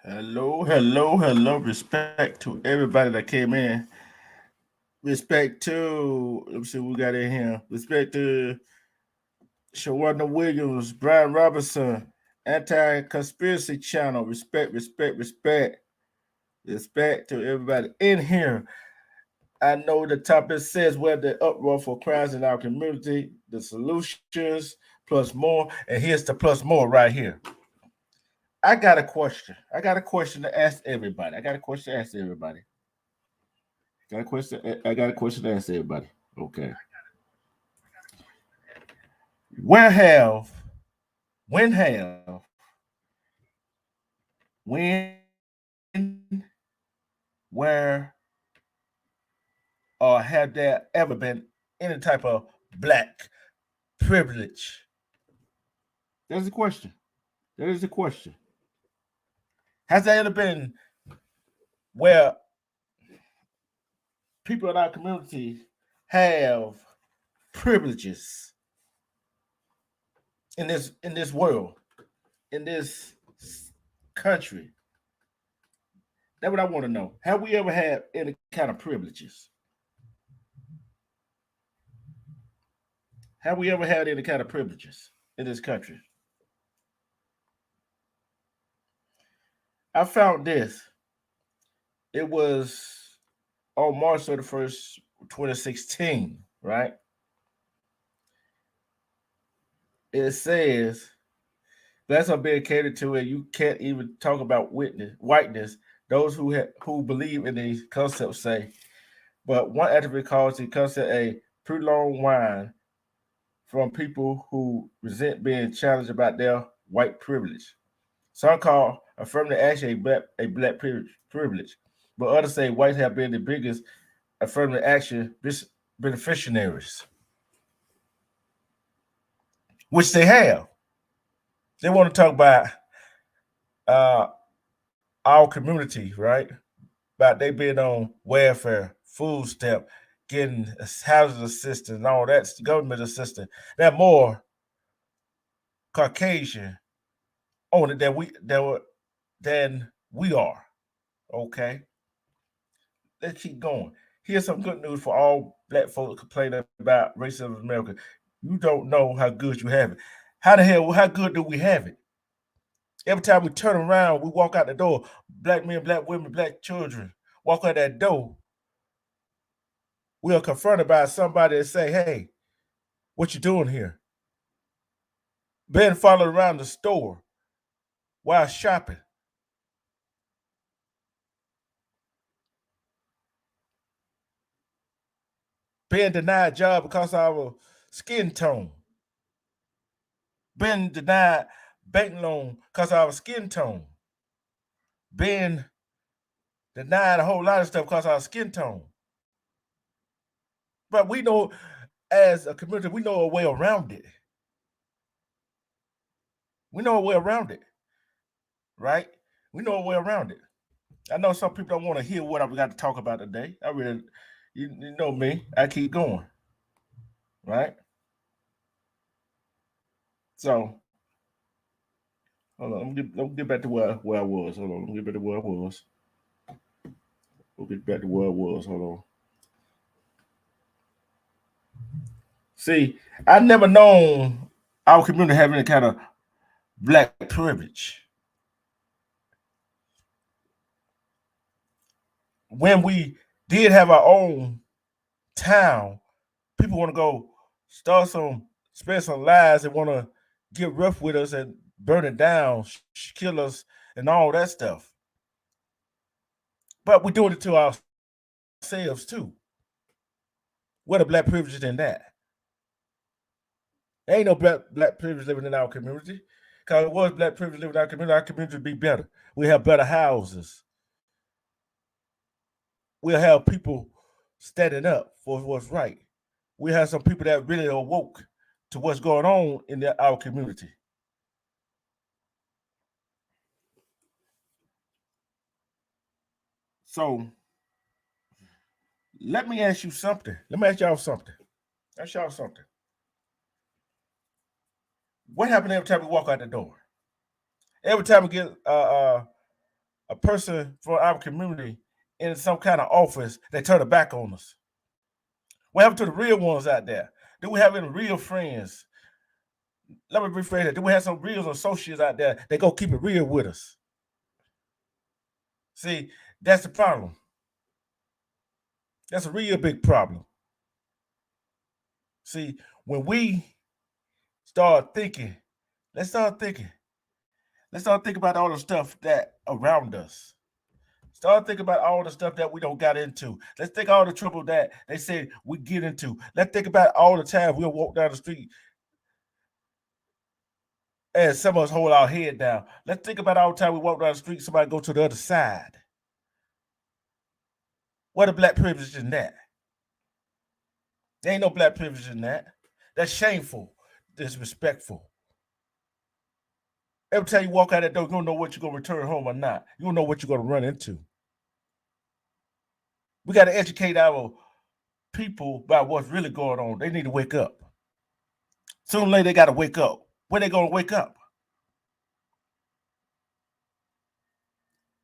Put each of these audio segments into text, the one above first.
Hello, hello, hello. Respect to everybody that came in. Respect to, let me see what we got in here. Respect to Shawana Williams, Brian Robinson, Anti Conspiracy Channel. Respect, respect, respect. Respect to everybody in here. I know the topic says where the uproar for crimes in our community, the solutions, plus more. And here's the plus more right here. I got a question. I got a question to ask everybody. I got a question to ask everybody. Got a question. I got a question to ask everybody. Okay. Where have, when have, when, where, or have there ever been any type of black privilege? There's a question. There is a question. Has there ever been where people in our community have privileges in this world, in this country? That's what I want to know. Have we ever had any kind of privileges? Have we ever had any kind of privileges in this country? I found this. It was on March 31st, 2016, right? It says that's are being catered to, and you can't even talk about whiteness. Those who believe in these concepts say, but one activist calls the concept a prolonged whine from people who resent being challenged about their white privilege. Some call affirmative action a black privilege, but others say whites have been the biggest affirmative action beneficiaries, which they have. They want to talk about uh, our community, right? About they being on welfare, food stamp, getting housing assistance, and all that government assistance. They're more Caucasian on it than we are. Okay, let's keep going. Here's some good news for all black folks complaining about racism in America. You don't know how good you have it. How the hell? How good do we have it? Every time we turn around, we walk out the door. Black men, black women, black children walk out that door. We are confronted by somebody that say, "Hey, what you doing here?" Being followed around the store while shopping, being denied job because of our skin tone, being denied bank loan because of our skin tone, being denied a whole lot of stuff because of our skin tone. But we know, as a community, we know a way around it. We know a way around it, right? We know a way around it. I know some people don't want to hear what I've got to talk about today. I really, you know me, I keep going, right? So, hold on, let me get back to where I was. Hold on, let me get back to where I was. We'll get back to where I was. Hold on. See, I never known our community having any kind of black privilege. When we did have our own town, people want to go spend some lives and want to get rough with us and burn it down, kill us, and all that stuff. But we're doing it to ourselves too. What a black privilege in that? There ain't no black privilege living in our community. Because it was black privilege living in our community would be better. We have better houses. We'll have people standing up for what's right. We have some people that really are woke to what's going on in our community. So let me ask you something. Let me ask y'all something. Ask y'all something. What happened every time we walk out the door? Every time we get a person from our community in some kind of office, they turn their back on us. What happened to the real ones out there? Do we have any real friends? Let me rephrase that. Do we have some real associates out there that go keep it real with us? See, that's the problem. That's a real big problem. See, when we start thinking, let's start thinking. Let's start thinking about all the stuff that around us. Start thinking about all the stuff that we don't got into. Let's think all the trouble that they say we get into. Let's think about all the time we'll walk down the street and some of us hold our head down. Let's think about all the time we walk down the street, somebody go to the other side. What a black privilege in that? There ain't no black privilege in that. That's shameful, disrespectful. Every time you walk out that door, you don't know what you're going to return home or not. You don't know what you're going to run into. We got to educate our people about what's really going on. They need to wake up. Sooner or later, they got to wake up. When they going to wake up?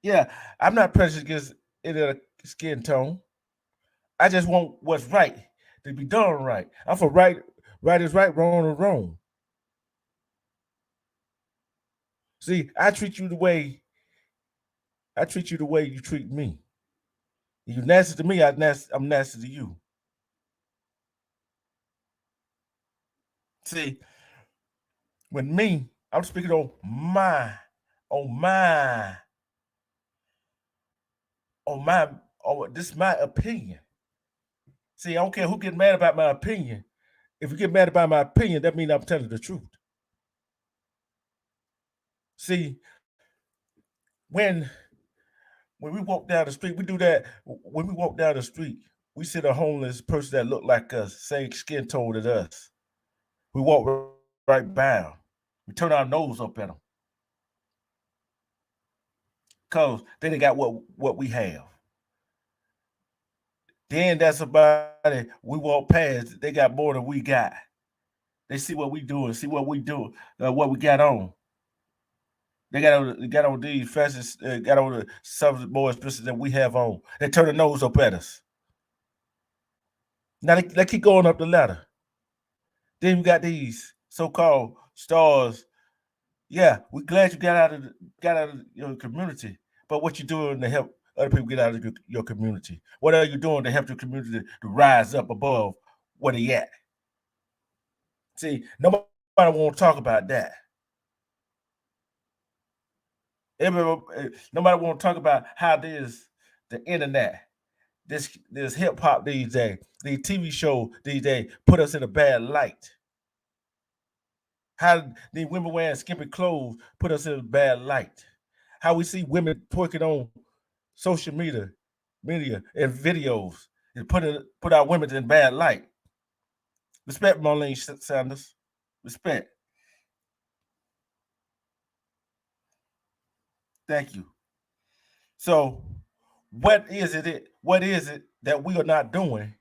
Yeah, I'm not prejudiced against any skin tone. I just want what's right to be done right. I'm for right is right, wrong is wrong. See, I treat you the way you treat me. If you're nasty to me, I'm nasty to you. See, when me, I'm speaking on this is my opinion. See, I don't care who get mad about my opinion. If you get mad about my opinion, that means I'm telling the truth. See, when we walk down the street, we do that. When we walk down the street, we see a homeless person that look like us, same skin tone as us. We walk right by them. We turn our nose up at them. Because they got what we have. Then that's about it. We walk past, they got more than we got. They see what we do and see what we do, what we got on. They got on these fashions, got on the something more expensive than we have on. They turn their nose up at us. Now they keep going up the ladder. Then we got these so-called stars. Yeah, we're glad you got out of your community. But what you doing to help other people get out of your community? What are you doing to help your community to rise up above where they at? See, nobody won't talk about that. Nobody won't talk about how this the internet, this hip hop these days, the TV show these days put us in a bad light. How the women wearing skimpy clothes put us in a bad light. How we see women twerking on social media and videos and put our women in bad light. Respect, Marlene Sanders. Respect. Thank you. So, what is it that we are not doing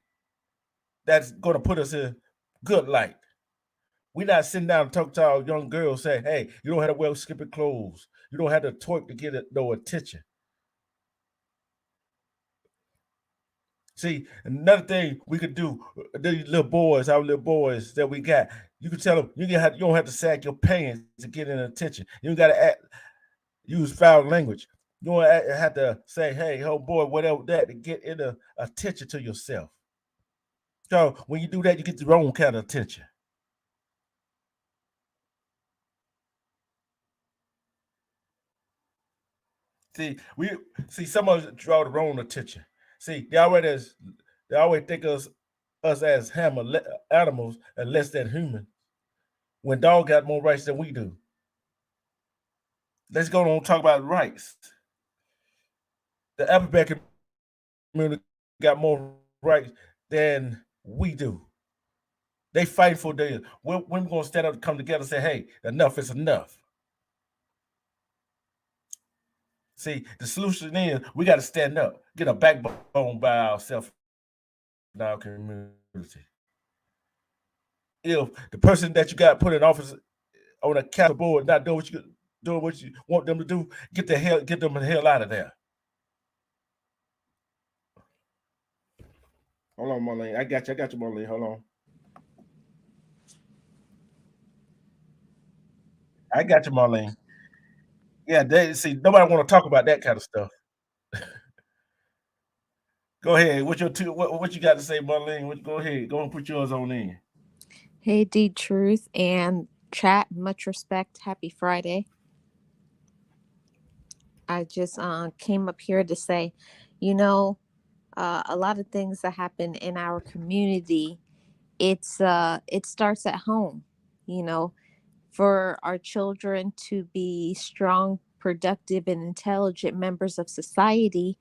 that's going to put us in good light? We're not sitting down and talking to our young girls saying, hey, you don't have to wear skimpy clothes. You don't have to twerk to get no attention. See, another thing we could do, these little boys, our little boys that we got, you can tell them you don't have to sag your pants to get in attention. You don't got to use foul language. You don't have to say, hey, oh boy, whatever that to get in attention to yourself. So when you do that, you get the wrong kind of attention. See, some of us draw the wrong attention. See, they always think of us as animals and less than human. When dog got more rights than we do. Let's go on and talk about rights. The Alphabet community got more rights than we do. They fight for theirs. When we're gonna stand up and come together and say, hey, enough is enough. See, the solution is we got to stand up, get a backbone by ourselves in our community. If the person that you got put in office on a council board not doing what you doing what you want them to do, get them the hell out of there. Hold on, Marlene. I got you, Marlene. Hold on. I got you, Marlene. Yeah, they see nobody want to talk about that kind of stuff. Go ahead. What you got to say, Marlene? Go ahead. Go and put yours on in. Hey, D Truth and chat. Much respect. Happy Friday. I just came up here to say, you know, a lot of things that happen in our community. It starts at home. You know, for our children to be strong, productive, and intelligent members of society,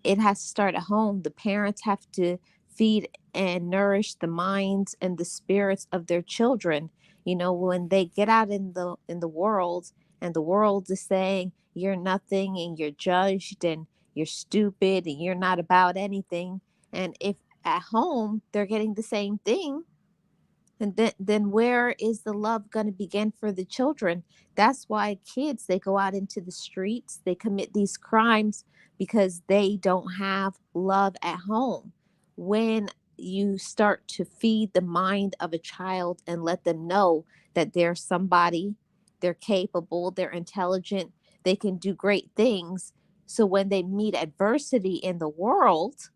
it has to start at home. The parents have to feed and nourish the minds and the spirits of their children. You know, when they get out in the world and the world is saying you're nothing and you're judged and you're stupid and you're not about anything. And if at home they're getting the same thing, and then where is the love going to begin for the children? That's why kids, they go out into the streets, they commit these crimes because they don't have love at home. When you start to feed the mind of a child and let them know that they're somebody, they're capable, they're intelligent, they can do great things, so when they meet adversity in the world,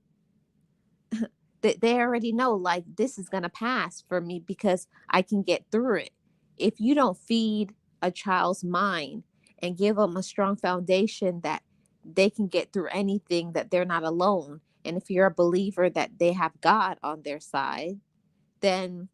they already know, like, this is going to pass for me because I can get through it. If you don't feed a child's mind and give them a strong foundation that they can get through anything, that they're not alone, and if you're a believer that they have God on their side, then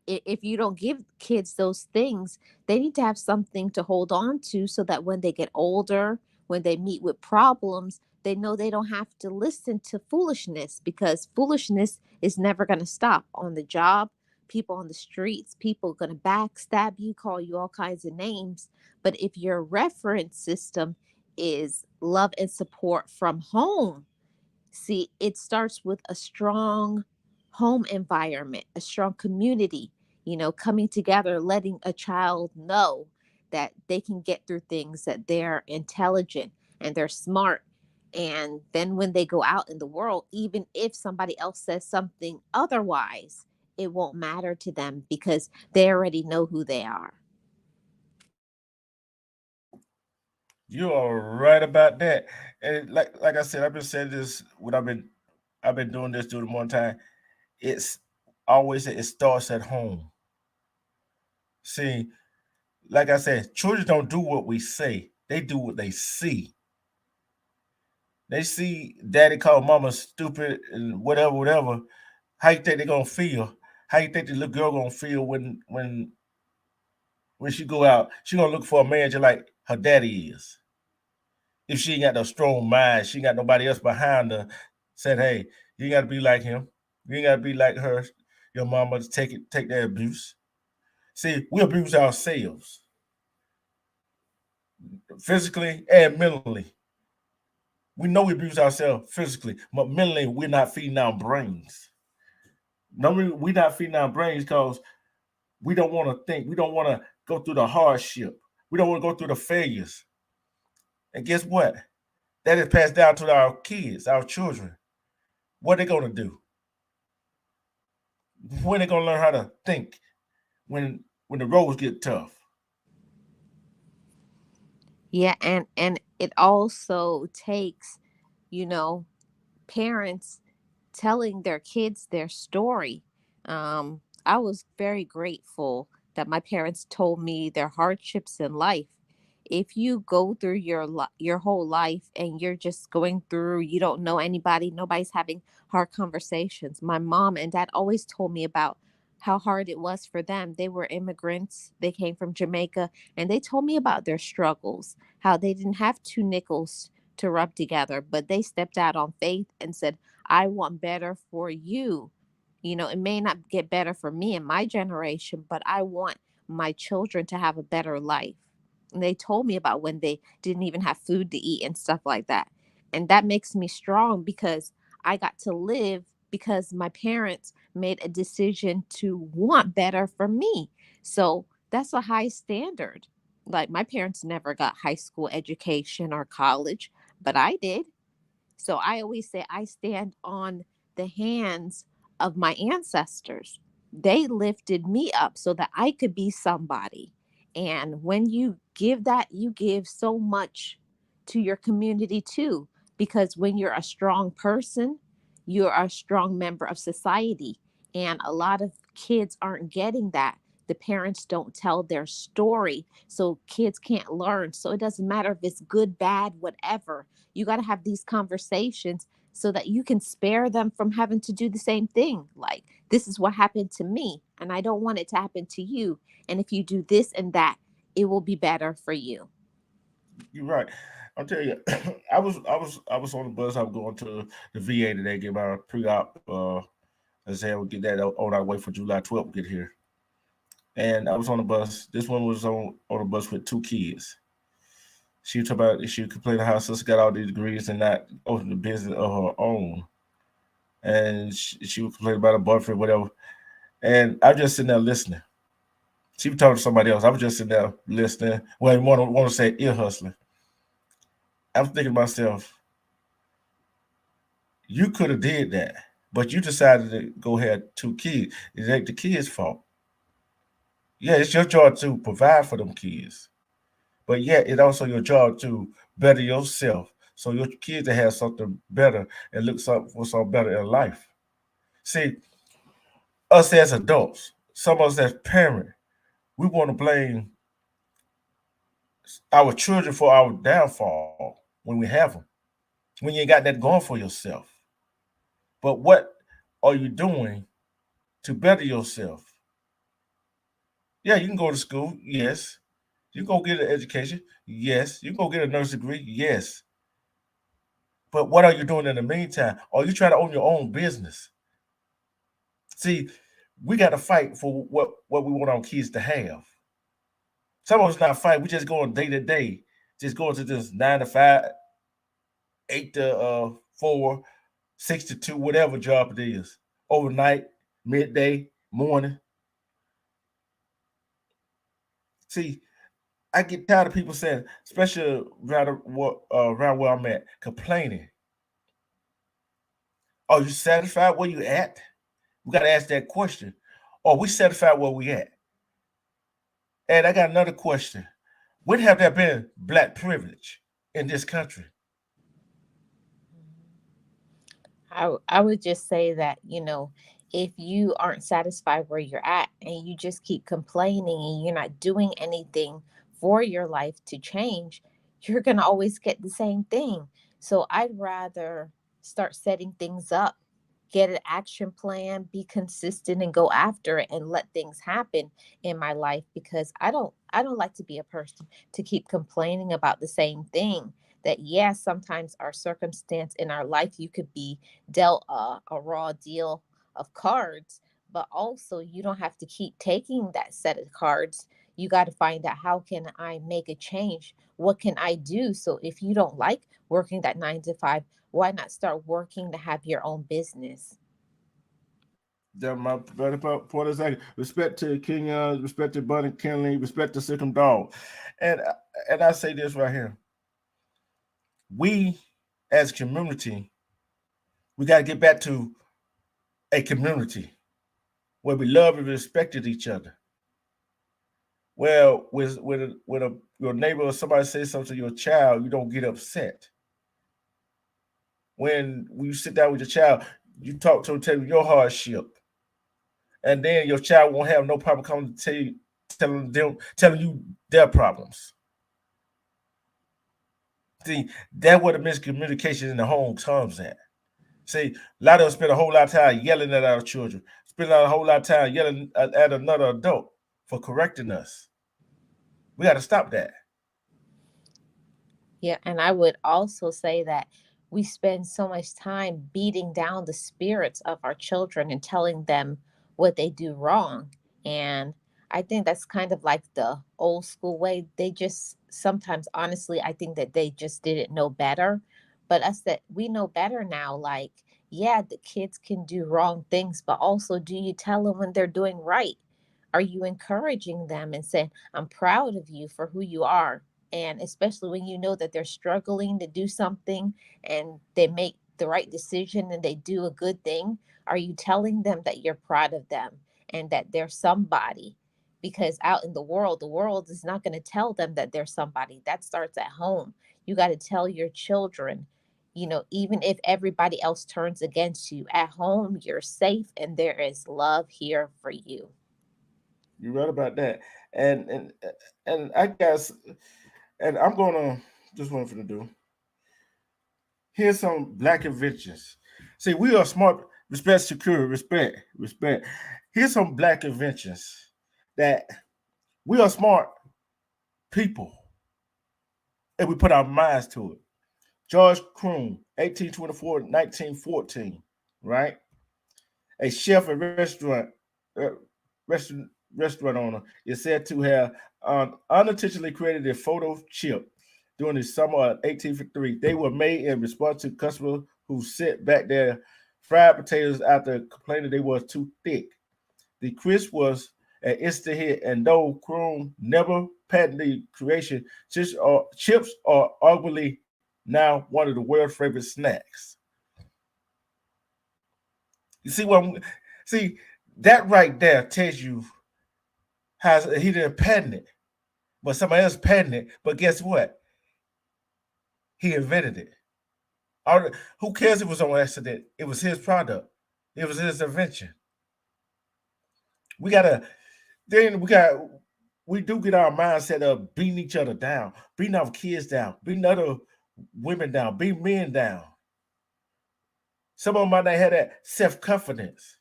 if you don't give kids those things, they need to have something to hold on to so that when they get older, when they meet with problems, they know they don't have to listen to foolishness, because foolishness is never going to stop on the job. People on the streets, people going to backstab you, call you all kinds of names. But if your reference system is love and support from home, see, it starts with a strong home environment, a strong community, you know, coming together, letting a child know that they can get through things, that they're intelligent and they're smart. And then when they go out in the world, even if somebody else says something otherwise, it won't matter to them because they already know who they are. You are right about that. And like I said, I've been saying this when I've been doing this during one time. It's always it starts at home. See, like I said, children don't do what we say; they do what they see. They see daddy call mama stupid and whatever, whatever. How you think they gonna feel? How you think the little girl gonna feel when she go out? She gonna look for a man just like her daddy is. If she ain't got no strong mind, she ain't got nobody else behind her. Said, hey, you ain't gotta be like him. You ain't gotta be like her. Your mama to take that abuse. See, we abuse ourselves physically and mentally. We know we abuse ourselves physically, but mentally we're not feeding our brains. No, we're not feeding our brains because we don't want to think. We don't want to go through the hardship. We don't want to go through the failures. And guess what? That is passed down to our kids, our children. What are they gonna do? When they gonna learn how to think when the roads get tough? Yeah, and it also takes, you know, parents telling their kids their story. I was very grateful that my parents told me their hardships in life. If you go through your whole life and you're just going through, you don't know anybody, nobody's having hard conversations. My mom and dad always told me about how hard it was for them. They were immigrants. They came from Jamaica, and they told me about their struggles, how they didn't have two nickels to rub together, but they stepped out on faith and said, I want better for you. You know, it may not get better for me and my generation, but I want my children to have a better life. And they told me about when they didn't even have food to eat and stuff like that. And that makes me strong because I got to live because my parents made a decision to want better for me. So that's a high standard. Like my parents never got high school education or college, but I did. So I always say I stand on the hands of my ancestors. They lifted me up so that I could be somebody. And when you give that, you give so much to your community too. Because when you're a strong person, you're a strong member of society. And a lot of kids aren't getting that. The parents don't tell their story. So kids can't learn. So it doesn't matter if it's good, bad, whatever. You got to have these conversations so that you can spare them from having to do the same thing. Like, this is what happened to me, and I don't want it to happen to you. And if you do this and that, it will be better for you. You're right. I'll tell you, I was on the bus. I was going to the VA today, get my pre-op. I said we'll get that on our way for July 12th. Get here, and I was on the bus. This one was on the bus with two kids. She was talking about she complained how her sister got all these degrees and not open the business of her own, and she was complaining about her boyfriend, whatever. And I was just sitting there listening. She was talking to somebody else. I was just sitting there listening. Well, want to say ear hustling. I was thinking to myself, you could have did that, but you decided to go have two kids. It ain't the kids' fault. Yeah, it's your job to provide for them kids, but yeah, it's also your job to better yourself so your kids to have something better and look for something better in life. See, us as adults, some of us as parents, we want to blame our children for our downfall when we have them, when you ain't got that going for yourself. But what are you doing to better yourself? Yeah, you can go to school, yes. You can go get an education, yes. You can go get a nurse degree, yes. But what are you doing in the meantime? Are you trying to own your own business? See, we got to fight for what we want our kids to have. Some of us not fight. We just going day to day, just going to this 9 to 5, 8 to 4, 6 to 2, whatever job it is. Overnight, midday, morning. See, I get tired of people saying, especially around where I'm at, complaining. Are you satisfied where you at? We got to ask that question. Are we satisfied where we at? And I got another question. When have there been black privilege in this country? I would just say that, if you aren't satisfied where you're at and you just keep complaining and you're not doing anything for your life to change, you're going to always get the same thing. So I'd rather start setting things up, get an action plan, be consistent and go after it and let things happen in my life, because I don't like to be a person to keep complaining about the same thing. That yes, sometimes our circumstance in our life, you could be dealt a raw deal of cards, but also you don't have to keep taking that set of cards. You got to find out, how can I make a change? What can I do? So if you don't like working that 9 to 5, why not start working to have your own business? That my better part is like respect to King, respect to Bunny Kinley, respect to Sick'em Dog, and I say this right here: we as a community, we got to get back to a community where we love and respected each other. Well, your neighbor or somebody says something to your child, you don't get upset. When you sit down with your child, you talk to them, tell them your hardship, and then your child won't have no problem coming to telling you their problems. See, that's where the miscommunication in the home comes at. See, a lot of us spend a whole lot of time yelling at our children, spend a whole lot of time yelling at another adult for correcting us. We got to stop that. Yeah, and I would also say that we spend so much time beating down the spirits of our children and telling them what they do wrong. And I think that's kind of like the old school way. They just sometimes, honestly, I think that they just didn't know better. But us, that we know better now, like, yeah, the kids can do wrong things, but also, do you tell them when they're doing right? Are you encouraging them and saying, I'm proud of you for who you are? And especially when you know that they're struggling to do something and they make the right decision and they do a good thing, are you telling them that you're proud of them and that they're somebody? Because out in the world is not going to tell them that they're somebody. That starts at home. You got to tell your children, even if everybody else turns against you, at home, you're safe and there is love here for you. You're right about that. And I guess, and I'm gonna just one for to do. Here's some black inventions. See, we are smart. Respect, security, respect, respect. Here's some black inventions that we are smart people and we put our minds to it. George Kroon, 1824 1914, right? A chef and uh, restaurant, restaurant owner is said to have unintentionally created a photo chip during the summer of 1853. They were made in response to customers who sent back their fried potatoes after complaining they were too thick. The crisp was an instant hit, and though Kroon never patented the creation, chips are arguably now one of the world's favorite snacks. You see what I'm see that right there tells you how he didn't patent it, but somebody else patented it. But guess what? He invented it. Who cares if it was on accident? It was his product. It was his invention. We gotta then we do get our mindset of beating each other down, beating our kids down, beating other women down, beating men down. Some of them might not have that self confidence.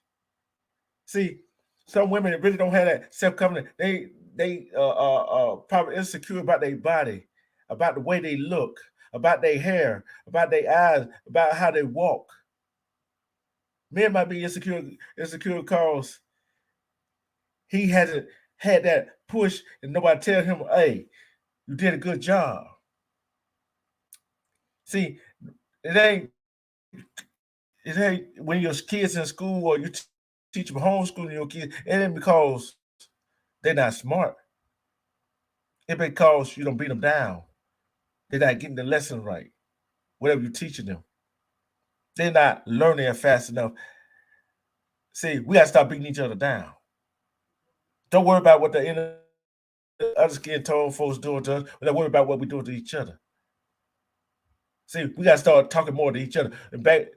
See, some women really don't have that self confidence. They probably insecure about their body, about the way they look, about their hair, about their eyes, about how they walk. Men might be insecure because he hasn't had that push and nobody tell him, hey, you did a good job. See, it ain't it ain't when your kids in school or you teach them homeschooling your kids, it ain't because they're not smart. It because you don't beat them down. They're not getting the lesson right. Whatever you're teaching them, they're not learning it fast enough. See, we gotta stop beating each other down. Don't worry about what the other skin tone folks doing to us. We gotta worry about what we doing to each other. See, we gotta start talking more to each other. And back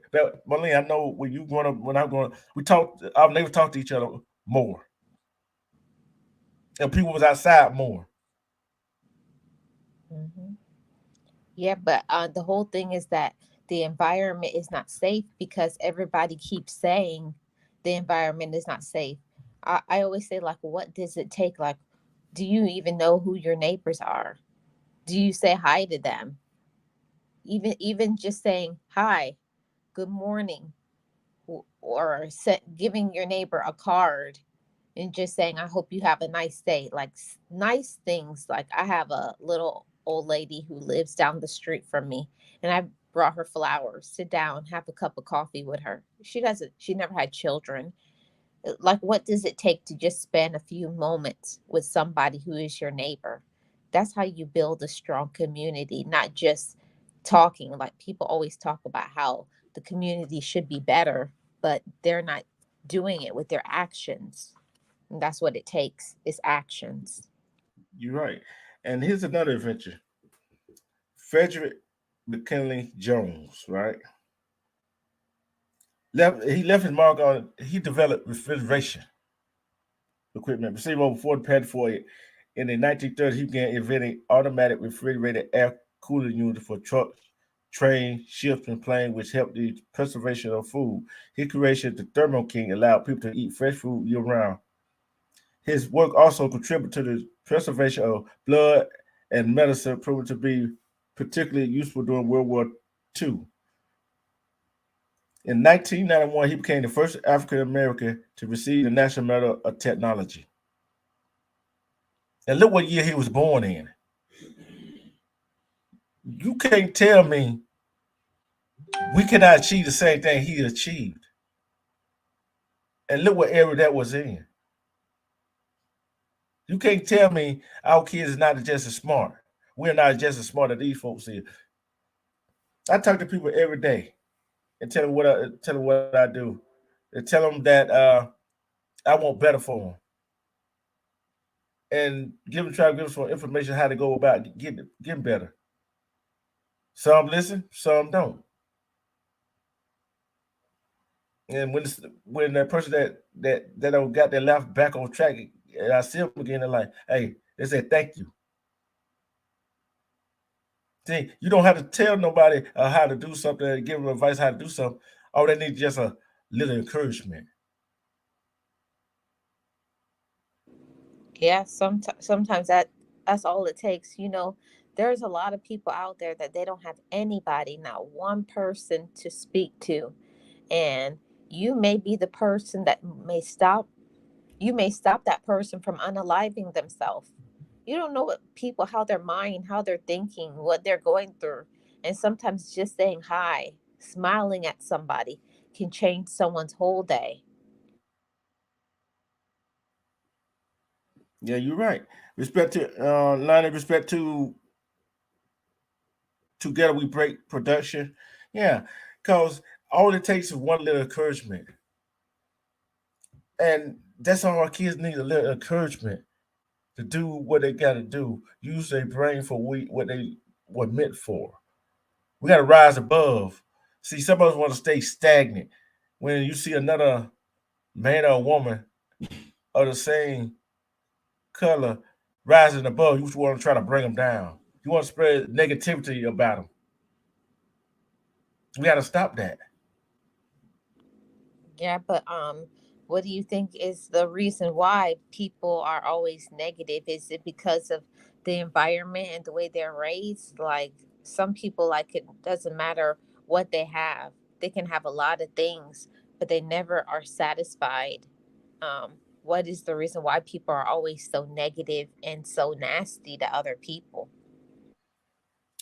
Marlene, I know when you growing up, when I'm growing up, we talked. Our neighbors talked to each other more, and people was outside more. Hmm. Yeah, but the whole thing is that the environment is not safe because everybody keeps saying the environment is not safe. I always say, like, what does it take? Like, do you even know who your neighbors are? Do you say hi to them? Even just saying hi, good morning, or giving your neighbor a card and just saying, I hope you have a nice day. Like nice things. Like I have a little old lady who lives down the street from me, and I brought her flowers. Sit down, have a cup of coffee with her. She never had children. Like, what does it take to just spend a few moments with somebody who is your neighbor? That's how you build a strong community, not just talking. Like, people always talk about how the community should be better, but they're not doing it with their actions. And that's what it takes, is actions. You're right. And here's another adventure. Frederick McKinley Jones, right? Left his mark on. He developed refrigeration equipment, received over 40 patents for it. In the 1930s, he began inventing automatic refrigerated air cooling units for trucks, trains, ships, and planes, which helped the preservation of food. His creation, the Thermo King, allowed people to eat fresh food year round. His work also contributed to the preservation of blood and medicine, proven to be particularly useful during World War II. In 1991, he became the first African American to receive the National Medal of Technology. And look what year he was born in. You can't tell me we cannot achieve the same thing he achieved. And look what era that was in. You can't tell me our kids is not just as smart. We're not just as smart as these folks is. I talk to people every day and tell them what I do, and tell them that I want better for them, and try to give them some information how to go about getting better. Some listen, some don't. And when that person that don't got their life back on track, and I see them again, they're like, hey, they say thank you. See, you don't have to tell nobody how to do something, give them advice how to do something. All they need is just a little encouragement. Yeah, sometimes that's all it takes. There's a lot of people out there that they don't have anybody, not one person to speak to. And you may be the person that may stop that person from unaliving themselves. You don't know what people, how their mind, how they're thinking, what they're going through. And sometimes just saying hi, smiling at somebody can change someone's whole day. Yeah, you're right. Respect to Lonnie, respect to together we break production. Yeah, because all it takes is one little encouragement, and that's all our kids need, a little encouragement to do what they got to do. Use their brain for what they were meant for. We got to rise above. See, some of us want to stay stagnant. When you see another man or woman of the same color rising above, you want to try to bring them down. You want to spread negativity about them. We got to stop that. Yeah, but what do you think is the reason why people are always negative? Is it because of the environment and the way they're raised? Like some people, like it doesn't matter what they have. They can have a lot of things, but they never are satisfied. What is the reason why people are always so negative and so nasty to other people?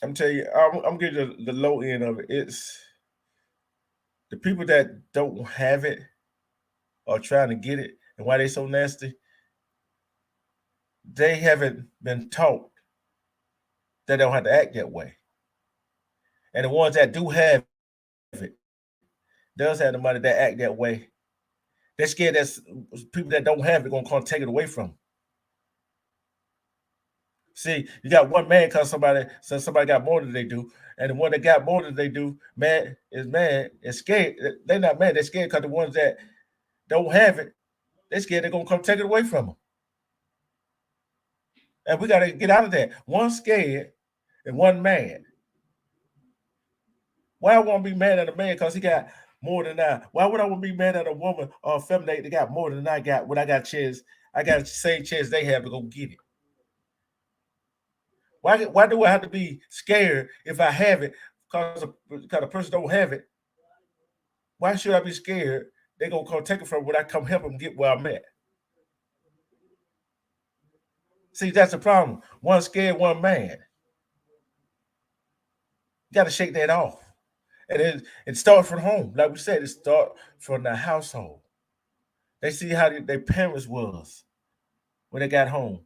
I'm telling you, I'm getting the low end of it. It's the people that don't have it or trying to get it, and why they so nasty. They haven't been taught that they don't have to act that way. And the ones that do have it, does have the money that act that way, they're scared that people that don't have it gonna come take it away from them. See, you got one man because somebody got more than they do, and the one that got more than they do, mad is scared. They're not mad, they're scared because the ones that don't have it, they're scared they're gonna come take it away from them. And we gotta get out of that. One scared and one mad. Why I want to be mad at a man because he got more than I? Why would I want to be mad at a woman or a feminine that got more than I got when I got chance? I got the same chance they have to go get it. Why do I have to be scared if I have it because the person don't have it? Why should I be scared they gonna come take it from when I come help them get where I'm at? See, that's the problem. One scared, one mad. You got to shake that off, and it starts from home. Like we said, it start from the household. They see how their parents was when they got home.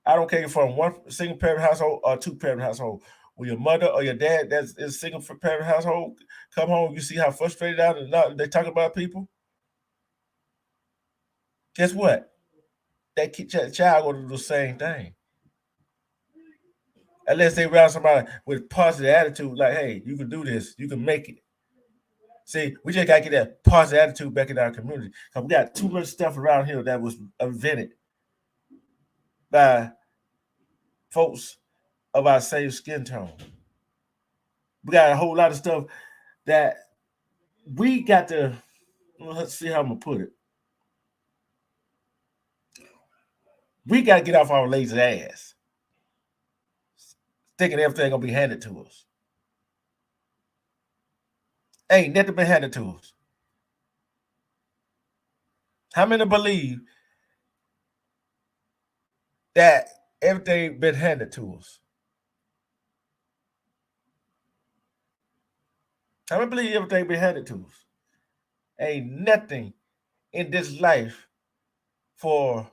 I don't care if from one single parent household or two parent household. When your mother or your dad that's in a single parent household come home, you see how frustrated out and not they talk about people. Guess what? Child gonna do the same thing. Unless they around somebody with positive attitude, like, hey, you can do this, you can make it. See, we just gotta get that positive attitude back in our community. Cause we got too much stuff around here that was invented by folks of our same skin tone. We got a whole lot of stuff that we got to, well, let's see how I'm gonna put it. We got to get off our lazy ass, thinking everything gonna be handed to us. Ain't nothing been handed to us. How many believe that everything been handed to us? How many believe everything been handed to us? Ain't nothing in this life for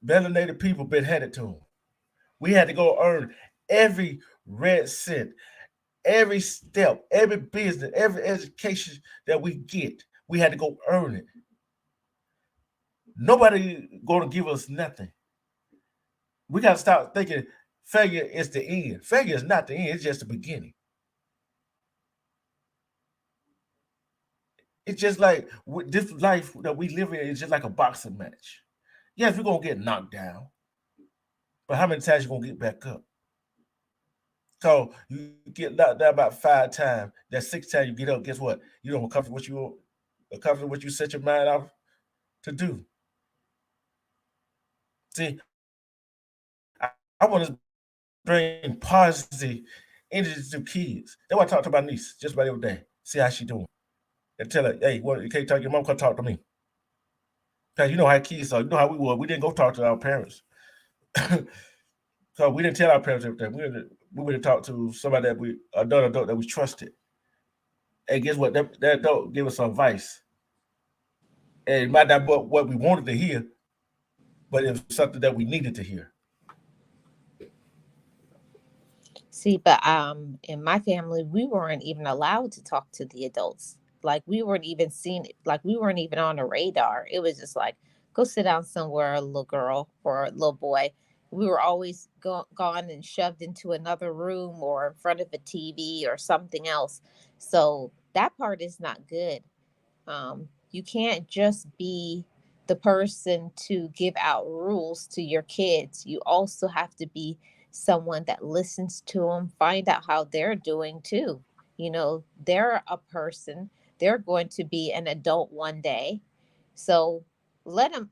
Melanated people been handed to them. We had to go earn every red cent, every step, every business, every education that we get. We had to go earn it. Nobody going to give us nothing. We got to stop thinking failure is the end. Failure is not the end. It's just the beginning. It's just like this life that we live in is just like a boxing match. Yes, we're gonna get knocked down, but how many times you gonna get back up? So you get knocked down about 5 times. That 6th time you get up, guess what? You don't accomplish what you set your mind out to do. See, I want to bring positive energy to kids. That's why I talked to my niece just about every day. See how she doing. And tell her, hey, what you can't talk to your mom, come talk to me. Because you know how kids are. You know how we were. We didn't go talk to our parents. So we didn't tell our parents everything. We would have talked to somebody that we another adult that we trusted. And guess what? That adult gave us some advice. And it might not be what we wanted to hear, but it was something that we needed to hear. See, but in my family, we weren't even allowed to talk to the adults. Like we weren't even seen. Like we weren't even on the radar. It was just like, go sit down somewhere, little girl or little boy. We were always gone and shoved into another room or in front of a TV or something else. So that part is not good. You can't just be the person to give out rules to your kids. You also have to be someone that listens to them, find out how they're doing too. They're a person. They're going to be an adult one day. So let them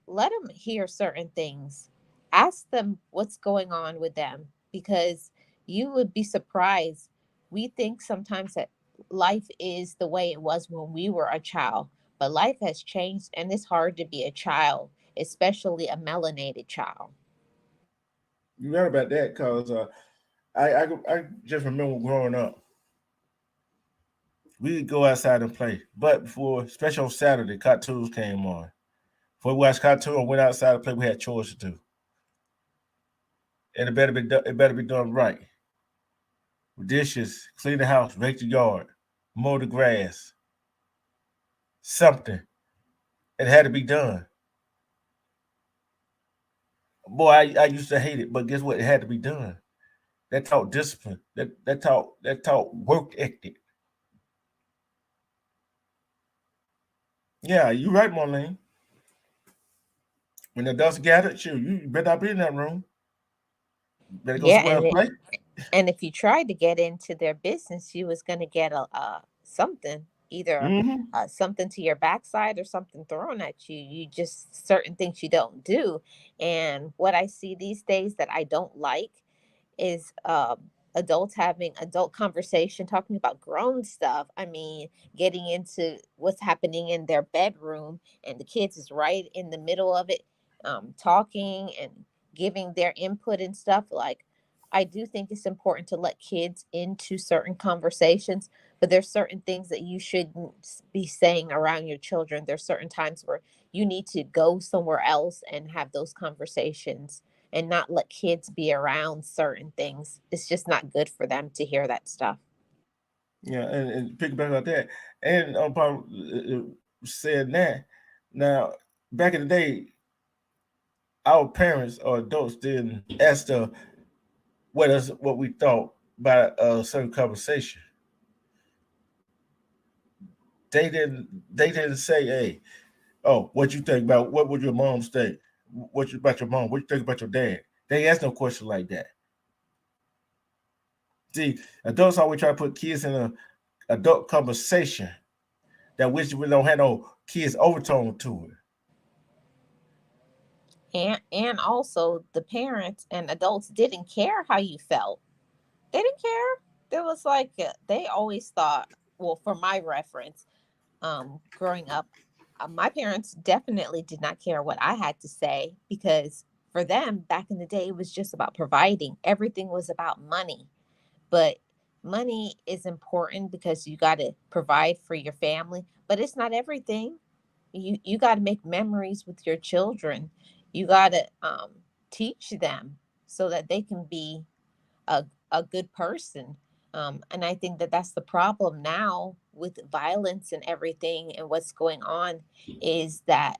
hear certain things. Ask them what's going on with them because you would be surprised. We think sometimes that life is the way it was when we were a child, but life has changed and it's hard to be a child, especially a melanated child. You right about that because I just remember growing up, we'd go outside and play. But before, especially on Saturday, cartoons came on. Before we watched cartoon or went outside to play, we had chores to do. And it better be done right. Dishes, clean the house, rake the yard, mow the grass, something. It had to be done. Boy, I used to hate it, but guess what? It had to be done. That taught discipline. That taught work ethic. Yeah, you right, Marlene. When the dust gathered, you better not be in that room. Better go Yeah, somewhere and play. and if you tried to get into their business, you was going to get a something, either Mm-hmm. something to your backside or something thrown at you. You just certain things you don't do. And what I see these days that I don't like is adults having adult conversation talking about grown stuff. I mean, getting into what's happening in their bedroom and the kids is right in the middle of it, talking and giving their input and stuff. Like, I do think it's important to let kids into certain conversations, but there's certain things that you shouldn't be saying around your children. There's certain times where you need to go somewhere else and have those conversations and not let kids be around certain things. It's just not good for them to hear that stuff. Yeah, and pick back about that. And upon saying that, now back in the day, our parents or adults didn't ask what we thought about a certain conversation. They didn't say, hey, oh, what you think about what would your mom think? What you about your mom? What you think about your dad? They ask no question like that. See, adults always try to put kids in a adult conversation that which we don't have no kids overtone to it. And also the parents and adults didn't care how you felt. They didn't care. There was like they always thought, well, for my reference, growing up, my parents definitely did not care what I had to say because for them back in the day it was just about providing. Everything was about money. But money is important because you got to provide for your family, but it's not everything. You got to make memories with your children. You got to teach them so that they can be a good person. And I think that that's the problem now with violence and everything and what's going on, is that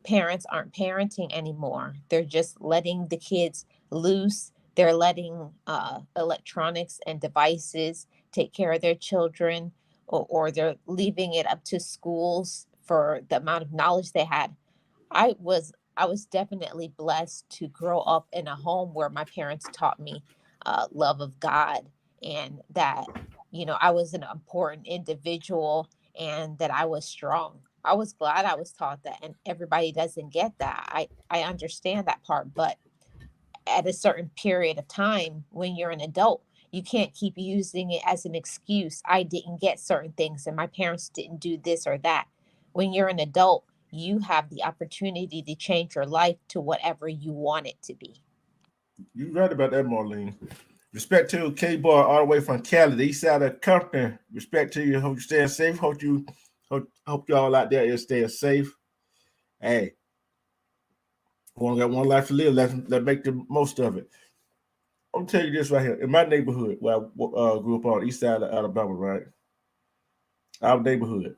parents aren't parenting anymore. They're just letting the kids loose. They're letting electronics and devices take care of their children, or they're leaving it up to schools for the amount of knowledge they had. I was definitely blessed to grow up in a home where my parents taught me love of God, and that I was an important individual and that I was strong. I was glad I was taught that, and everybody doesn't get that. I understand that part, but at a certain period of time when you're an adult, you can't keep using it as an excuse. I didn't get certain things and my parents didn't do this or that. When you're an adult, you have the opportunity to change your life to whatever you want it to be. You right about that, Marlene. Respect to K Bar all the way from Cali, the east side of Compton. Respect to you. Hope you staying safe. Hope y'all out there is staying safe. Hey, we only got one life to live. Let's make the most of it. I'm gonna tell you this right here. In my neighborhood, where I grew up on the east side of Alabama, right? Our neighborhood,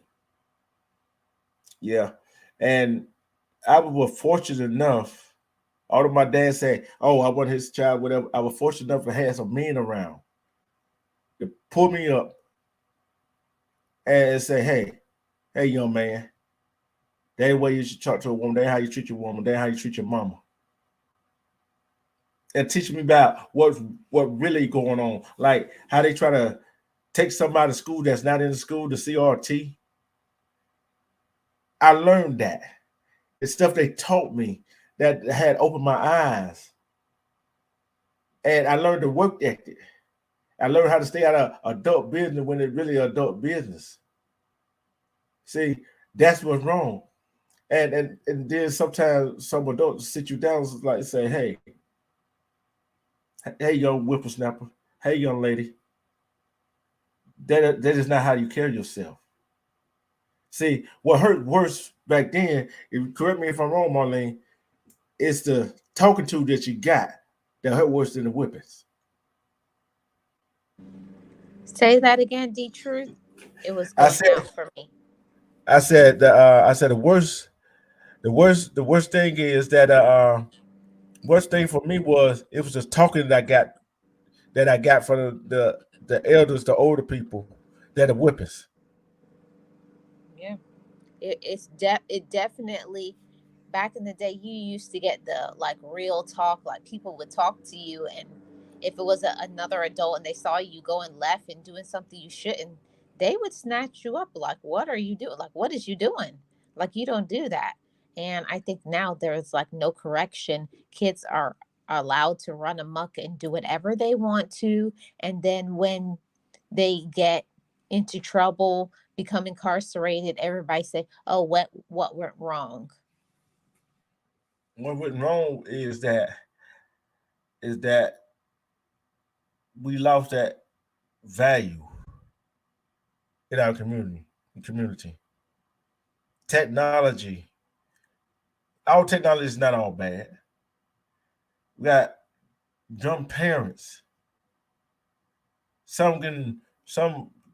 yeah. And I was fortunate enough. Although my dad said, "Oh, I want his child," whatever. I was fortunate enough to have some men around to pull me up and say, hey, young man, that way you should talk to a woman. That how you treat your woman. That how you treat your mama." And teach me about what really going on, like how they try to take somebody to school that's not in the school, the CRT. I learned that. It's stuff they taught me that had opened my eyes, and I learned the work ethic. I learned how to stay out of adult business when it's really adult business. See, that's what's wrong. And then sometimes some adults sit you down like say, hey, young whippersnapper, hey, young lady, that is not how you carry yourself. See, what hurt worse back then, if correct me if I'm wrong, Marlene, is the talking to that you got that hurt worse than the whippings. Say that again, D Truth. It was I going said, out for me. I said the worst thing is that worst thing for me was it was just talking that I got from the elders, the older people, that the whippings. Yeah. It definitely, back in the day, you used to get the like real talk, like people would talk to you, and if it was another adult and they saw you going left and doing something you shouldn't, they would snatch you up like, what are you doing? Like, what is you doing? Like, you don't do that. And I think now there's like no correction. Kids are allowed to run amok and do whatever they want to, and then when they get into trouble, become incarcerated, everybody say, "Oh, what went wrong?" What went wrong is that we lost that value in our community. Technology, our technology is not all bad. We got young parents. Some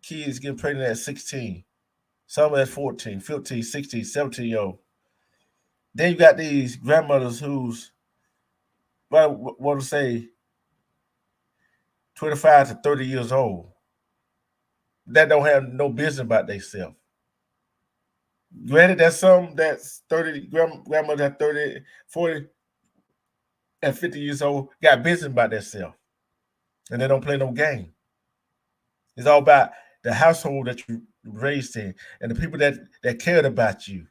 kids getting pregnant at 16, some at 14, 15, 16, 17 year old. Then you got these grandmothers who's well, want to say 25 to 30 years old that don't have no business about themselves. Granted, that's some that's 30 grandmother that 30, 40, and 50 years old got business about themselves, and they don't play no game. It's all about the household that you raised in and the people that cared about you.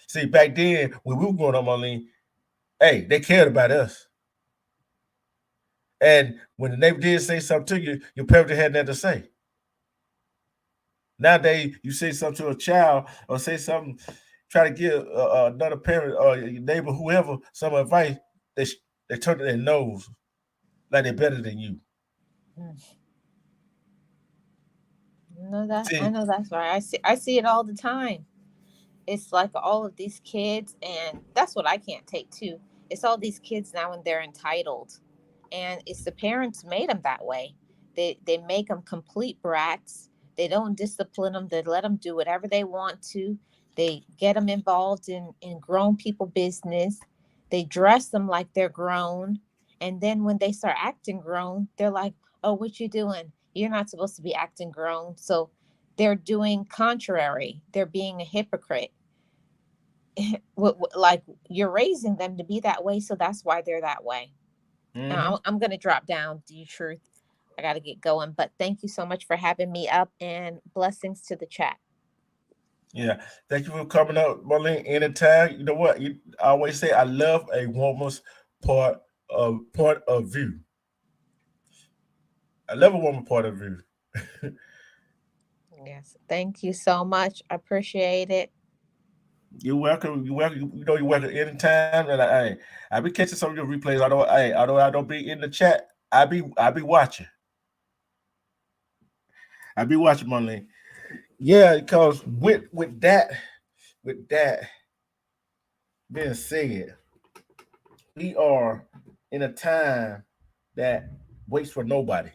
See, back then when we were growing up, Marlene, hey, they cared about us. And when the neighbor did say something to you, your parents had nothing to say. Nowadays, you say something to a child or say something, try to give another parent or your neighbor, whoever, some advice, they they turn their nose like they're better than you. Mm. No, that I See, know that's right. I see it all the time. It's like all of these kids, and that's what I can't take too. It's all these kids now and they're entitled. And it's the parents made them that way. They make them complete brats. They don't discipline them. They let them do whatever they want to. They get them involved in grown people business. They dress them like they're grown. And then when they start acting grown, they're like, oh, what you doing? You're not supposed to be acting grown. So they're doing contrary. They're being a hypocrite. Like you're raising them to be that way, so that's why they're that way. Mm-hmm. I'm gonna drop down, D Truth. I gotta get going, but thank you so much for having me up, and blessings to the chat. Yeah. Thank you for coming up, Marlene. Anytime. You know what? I always say I love a woman's part point of view. I love a woman point of view. Yes, thank you so much. I appreciate it. You're welcome. You're welcome. You know you're welcome anytime. And I be catching some of your replays. Although I don't be in the chat, I be watching. I be watching, Marlene. Yeah, because with that being said, we are in a time that waits for nobody.